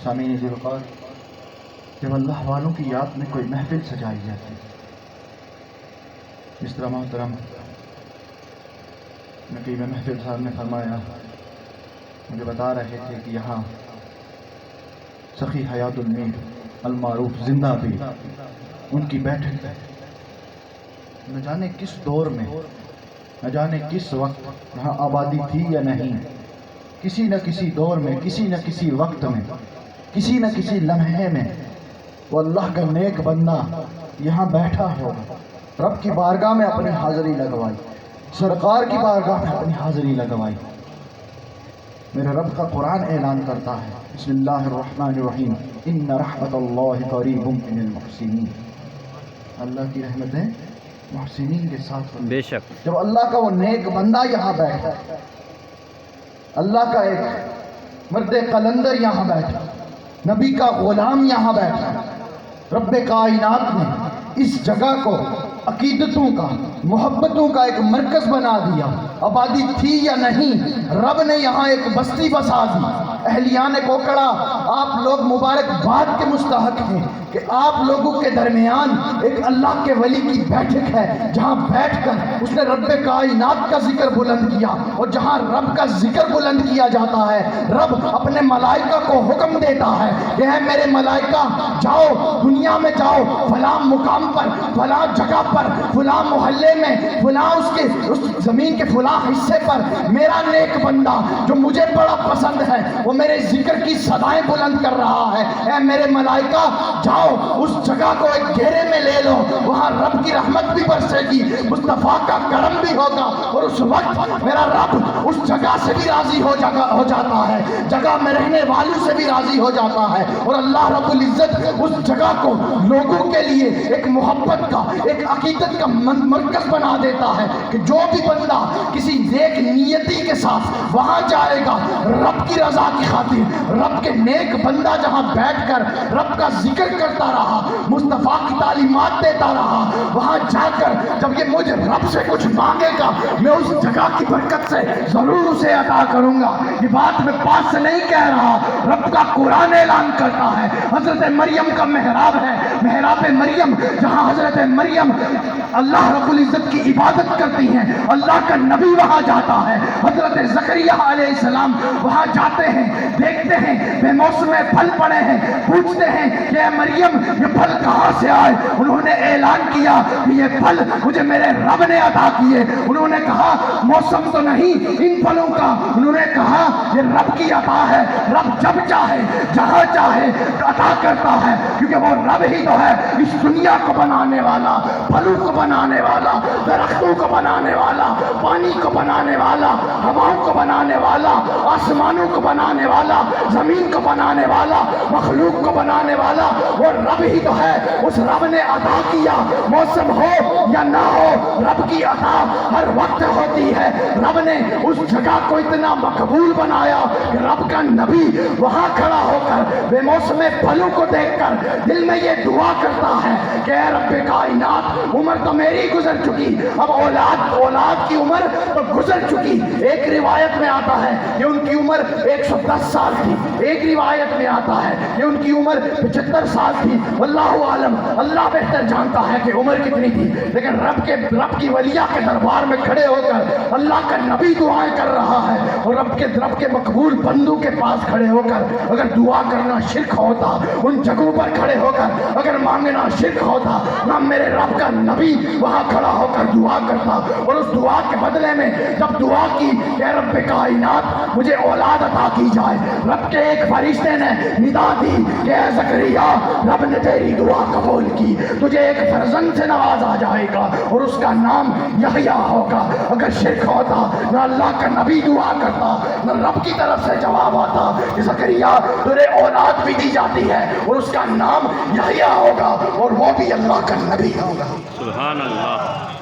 سامعین ذوالفقار، جب اللہ والوں کی یاد میں کوئی محفل سجائی جاتی، جس طرح محترم نقیب محفل صاحب نے فرمایا، مجھے بتا رہے تھے کہ یہاں سخی حیات المیر المعروف زندہ بھی ان کی بیٹھک ہے۔ نہ جانے کس دور میں، نہ جانے کس وقت یہاں آبادی تھی یا نہیں، کسی نہ کسی دور میں، کسی نہ کسی وقت میں، کسی نہ کسی لمحے میں وہ اللہ کا نیک بندہ یہاں بیٹھا ہوگا، رب کی بارگاہ میں اپنی حاضری لگوائی، سرکار کی بارگاہ میں اپنی حاضری لگوائی۔ میرے رب کا قرآن اعلان کرتا ہے، بسم اللہ الرحمن الرحیم، ان رحمت اللہ قریب من المحسنین، اللہ کی رحمتیں محسنین کے ساتھ ہیں۔ بے شک جب اللہ کا وہ نیک بندہ یہاں بیٹھا، اللہ کا ایک مرد قلندر یہاں بیٹھا، نبی کا غلام یہاں بیٹھا، رب کائنات نے اس جگہ کو عقیدتوں کا، محبتوں کا ایک مرکز بنا دیا۔ آبادی تھی یا نہیں، رب نے یہاں ایک بستی بسا دی۔ اہلیان کوکڑا، آپ لوگ مبارکباد کے مستحق ہیں کہ آپ لوگوں کے درمیان ایک اللہ کے ولی کی بیٹھک ہے، جہاں بیٹھ کر اس نے رب کائنات کا ذکر بلند کیا، اور جہاں رب کا ذکر بلند کیا جاتا ہے، رب اپنے ملائکہ کو حکم دیتا ہے کہ اے میرے ملائکہ، جاؤ دنیا میں، جاؤ فلاں مقام پر، فلاں جگہ پر، فلاں محلے میں، فلاں اس زمین کے فلاں حصے پر میرا نیک بندہ جو مجھے بڑا پسند ہے وہ میرے ذکر کی صدائیں بلند کر رہا ہے۔ اے میرے ملائکہ، جاؤ اس جگہ کو ایک گھیرے میں لے لو، وہاں رب کی رحمت بھی برسے گی، مصطفیٰ کا کرم بھی ہوگا، اور اس وقت میرا رب اس جگہ سے بھی راضی ہو جاتا ہے، جگہ میں رہنے والوں سے بھی راضی ہو جاتا ہے، اور اللہ رب العزت اس جگہ کو لوگوں کے لیے ایک محبت کا، ایک عقیدت کا مرکز بنا دیتا ہے کہ جو بھی بندہ کسی نیک نیتی کے ساتھ وہاں جائے گا، رب کی رضا کی خاطر، رب کے نیک بندہ جہاں بیٹھ کر رب کا ذکر کرتا رہا، مصطفیٰ کی تعلیمات دیتا رہا، وہاں جا کر جب یہ مجھ رب سے کچھ مانگے گا، میں اس جگہ کی برکت سے ضرور اسے عطا کروں گا۔ یہ بات میں پاس سے نہیں کہہ رہا، رب کا قرآن اعلان کرتا ہے۔ حضرت مریم کا محراب ہے، محراب مریم، جہاں حضرت مریم اللہ رب العزت کی عبادت کرتی ہیں، اللہ کا نبی وہاں جاتا ہے، حضرت زکریا علیہ السلام وہاں جاتے ہیں، دیکھتے ہیں بے موسم پھل پڑے ہیں، پوچھتے ہیں کہ اے مریم یہ پھل کہاں سے آئے؟ انہوں نے اعلان کیا کہ یہ پھل مجھے میرے رب نے عطا کیے۔ انہوں نے کہا موسم تو نہیں ان پھلوں کا، انہوں نے کہا یہ رب کی عطا ہے، رب جب چاہے جہاں چاہے عطا کرتا ہے، کیونکہ وہ رب ہی تو ہے اس دنیا کو بنانے والا، پھلوں کو بنانے والا، درختوں کو بنانے والا، پانی کو بنانے والا، ہواؤں کو بنانے والا، آسمانوں کو بنانے والا، زمین کو بنانے والا، مخلوق کو بنانے والا، وہ رب ہی تو ہے۔ اس رب نے عطا کیا، موسم ہو یا نہ ہو، رب کی عطا ہر وقت ہوتی ہے۔ رب نے اس جگہ کو اتنا مقبول بنایا کہ رب کا نبی وہاں کھڑا ہو کر بے موسم پھلوں کو دیکھ کر دل میں یہ دعا کرتا ہے کہ اے رب کائنات، عمر تو میری گزر چکی، اب اولاد کی عمر تو گزر چکی۔ ایک روایت میں آتا ہے کہ ان کی عمر 110 سال تھی، ایک روایت میں آتا ہے کہ ان کی عمر 75 سال تھی، واللہ عالم، اللہ بہتر جانتا ہے کہ عمر کتنی تھی، لیکن رب کی ولیہ کے دربار میں کھڑے ہو کر اللہ کا نبی دعائیں کر رہا ہے، اور رب کے مقبول بندوں کے پاس کھڑے ہو کر اگر دعا کرنا شرک ہوتا، ان جگہوں پر کھڑے ہو کر اگر مانگنا شرک ہوتا، نہ میرے رب کا نبی وہاں کھڑا ہو کر دعا کرتا، اور اس دعا کے بدلے میں جب دعا کی کہ رب کائنات مجھے اولاد عطا کی جائے، رب کے ایک فرشتے نے ندا دی کہ اے زکریا، رب نے تیری دعا قبول کی، تجھے ایک فرزند سے نوازا جائے گا اور اس کا نام یحییٰ ہوگا۔ اگر شرک ہوتا، نہ اللہ کا نبی دعا کرتا، نہ رب کی طرف سے جواب آتا کہ زکریا تجھے اولاد بھی دی جاتی ہے اور اس کا نام یحییٰ ہوگا، اور وہ بھی اللہ کا نبی ہوگا۔ سبحان اللہ۔